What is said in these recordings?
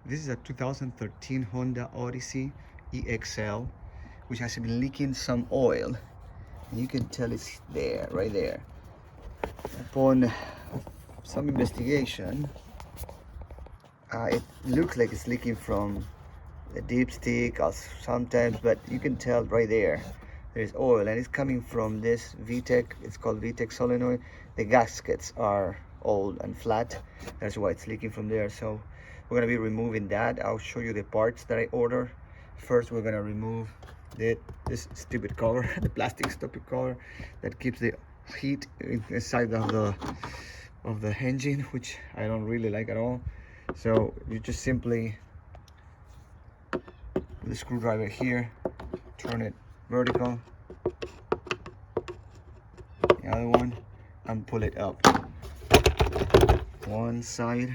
This is a 2013 Honda Odyssey EX-L, which has been leaking some oil. And you can tell it's there, right there. Upon some investigation, it looks like it's leaking from the dipstick or sometimes, but you can tell right there. There's oil, and it's coming from this VTEC. It's called VTEC Solenoid. The gaskets are old and flat. That's why it's leaking from there. So we're gonna be removing that. I'll show you the parts that I order. First, we're gonna remove this stupid cover, the plastic stupid cover that keeps the heat inside of the engine, which I don't really like at all. So you just simply put the screwdriver here, turn it vertical, the other one, and pull it up. One side,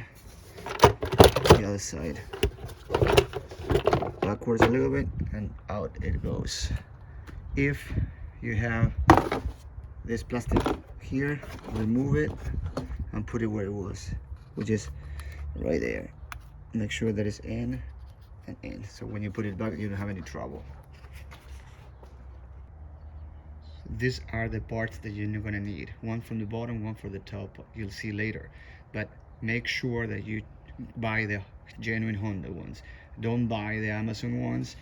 the other side. Backwards a little bit, and out it goes. If you have this plastic here, remove it and put it where it was, which is right there. Make sure that it's in and in, so when you put it back, you don't have any trouble. These are the parts that you're gonna need. One from the bottom, one for the top. You'll see later. But make sure that you buy the genuine Honda ones. Don't buy the Amazon ones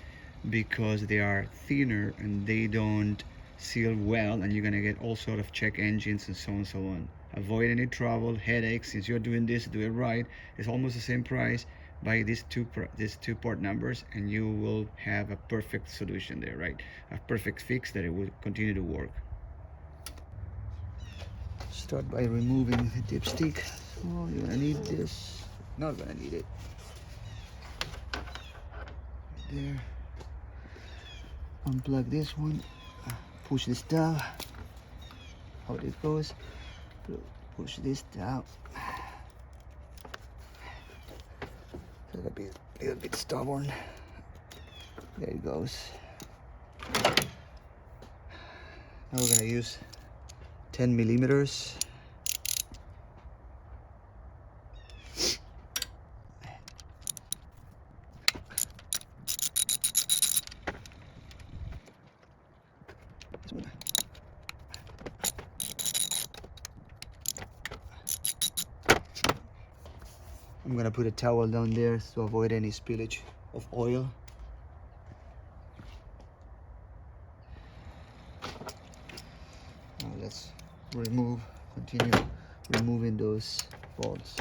because they are thinner and they don't seal well, and you're gonna get all sort of check engines and so on and so on. Avoid any trouble, headaches. Since you're doing this, do it right. It's almost the same price. Buy these two part numbers and you will have a perfect solution there, right? A perfect fix that it will continue to work. Start by removing the dipstick. Oh, you're gonna need this. Not gonna need it. Right there. Unplug this one. Push this down. How it goes. Push this down. A little bit stubborn. There it goes. Now we're gonna use 10 millimeters. I'm gonna put a towel down there to avoid any spillage of oil. Now let's continue removing those bolts.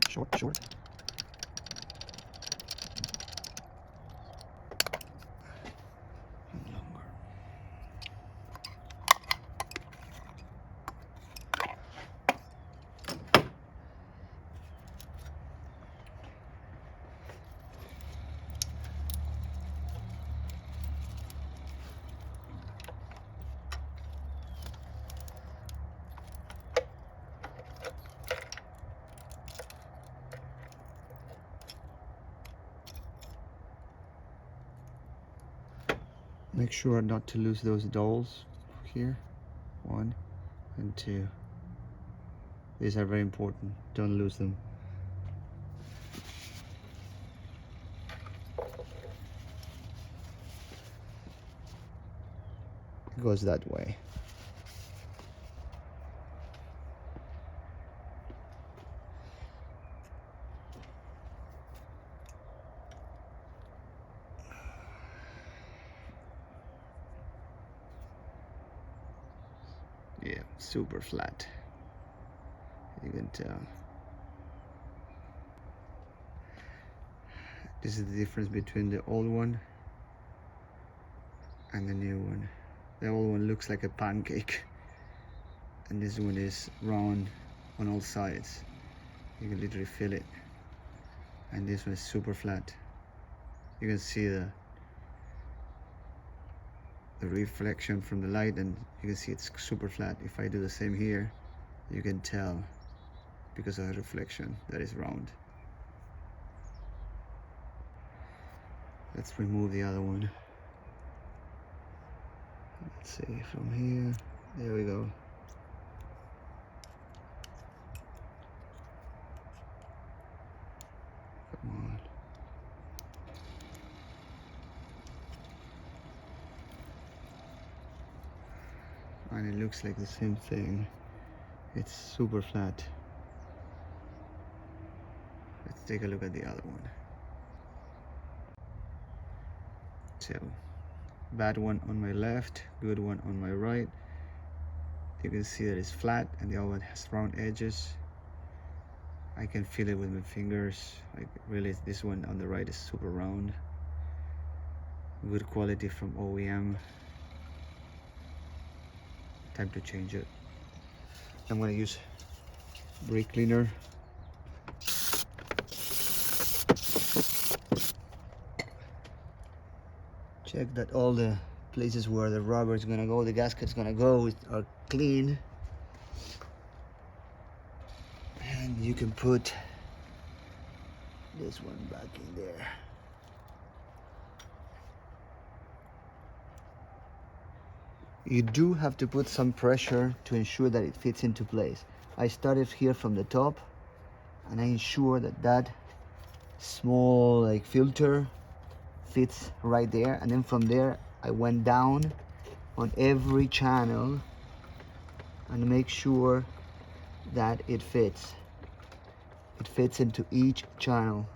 Short. Make sure not to lose those dowels here. 1 and 2. These are very important. Don't lose them. It goes that way. Yeah, super flat. You can tell. This is the difference between the old one and the new one. The old one looks like a pancake, and this one is round on all sides. You can literally feel it. And this one is super flat. You can see the reflection from the light, and you can see it's super flat. If I do the same here, you can tell because of the reflection that is round. Let's remove the other one. Let's see, from here, there we go. Come on. And it looks like the same thing. It's super flat. Let's take a look at the other one. So, bad one on my left, good one on my right. You can see that it's flat and the other one has round edges. I can feel it with my fingers. Like really, this one on the right is super round. Good quality from OEM. Time to change it. I'm gonna use brake cleaner. Check that all the places where the rubber is gonna go, the gasket's gonna go, are clean. And you can put this one back in there. You do have to put some pressure to ensure that it fits into place. I started here from the top and I ensure that that small like filter fits right there, and then from there I went down on every channel and make sure that it fits into each channel.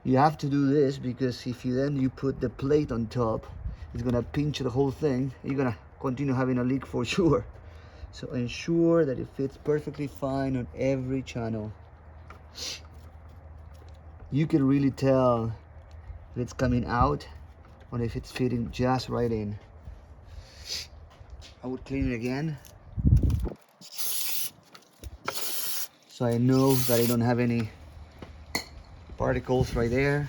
You have to do this because if you put the plate on top, it's gonna pinch the whole thing. You're gonna continue having a leak for sure. So ensure that it fits perfectly fine on every channel. You can really tell if it's coming out or if it's fitting just right in. I would clean it again so I know that I don't have any particles right there.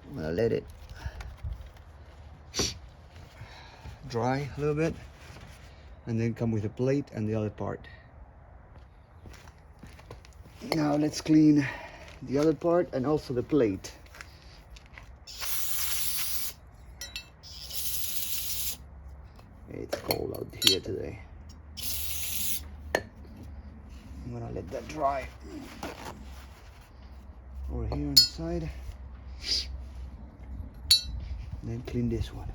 I'm gonna let it dry a little bit and then come with a plate and the other part. Now let's clean the other part and also the plate. It's cold out here today. I'm gonna let that dry. Over here on the side. Then clean this one.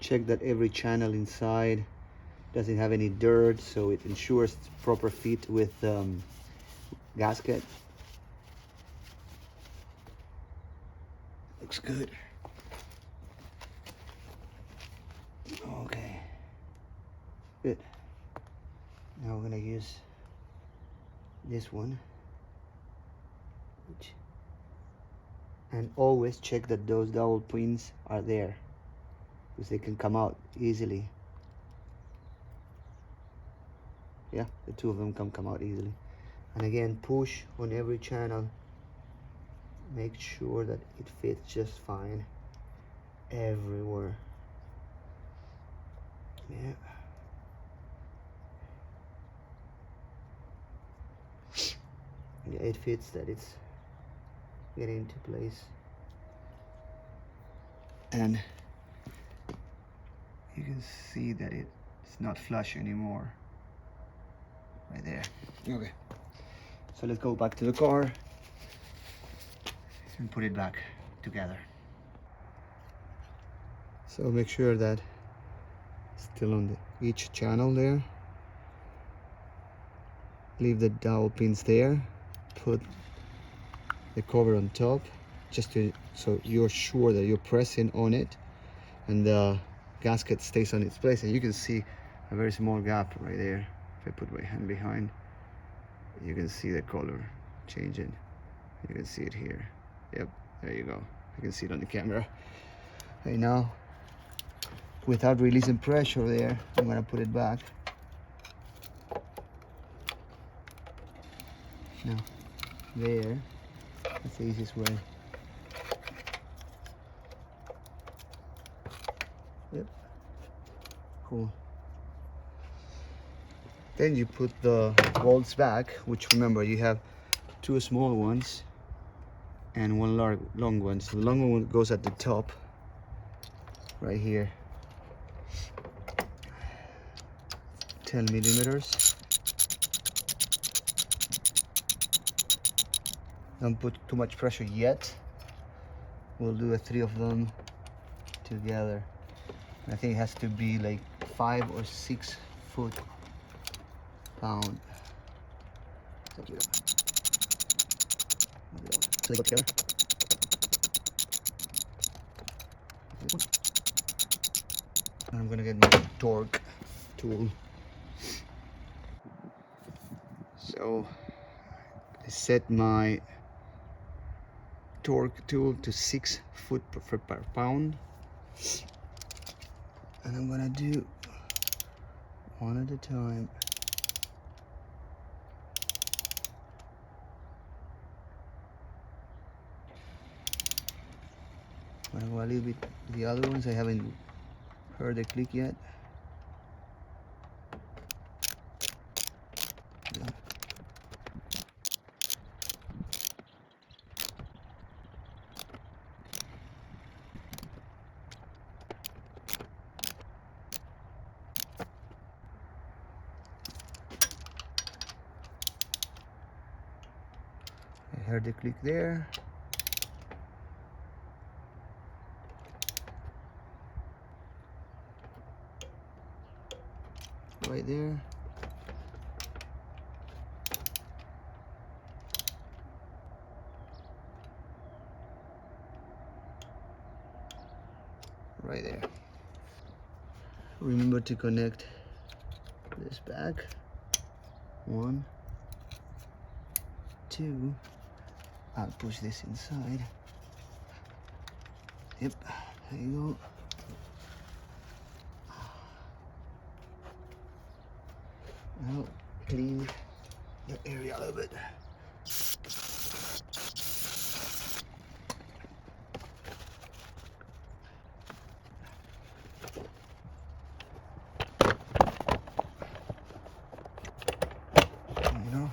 Check that every channel inside doesn't have any dirt, so it ensures proper fit with gasket. Looks good. Okay, good. Now we're gonna use this one, and always check that those dowel pins are there, because they can come out easily. Yeah, the two of them can come out easily. And again, push on every channel. Make sure that it fits just fine everywhere. Yeah. Yeah, it fits, that it's getting into place. And you can see that it's not flush anymore. Right there. Okay. So let's go back to the car and put it back together. So make sure that it's still on each channel there. Leave the dowel pins there. Put the cover on top, so you're sure that you're pressing on it and the gasket stays on its place. And you can see a very small gap right there. If I put my hand behind, you can see the color changing. You can see it here. Yep, there you go. You can see it on the camera. Right now, without releasing pressure there, I'm gonna put it back. Now, there. That's the easiest way. Yep. Cool. Then you put the bolts back, which remember you have two small ones and one long one. So the long one goes at the top, right here. 10 millimeters. Don't put too much pressure yet. We'll do 3 of them together. I think it has to be like 5 or 6 foot-pound. So they go together. I'm gonna get my torque tool. So I set my torque tool to 6 foot per pound, and I'm gonna do one at a time. I'm gonna go a little bit the other ones. I haven't heard the click yet. Yeah. I heard the click there. Right there. Right there. Remember to connect this back. 1, 2. I'll push this inside. Yep, there you go. I'll clean the area a little bit. You know.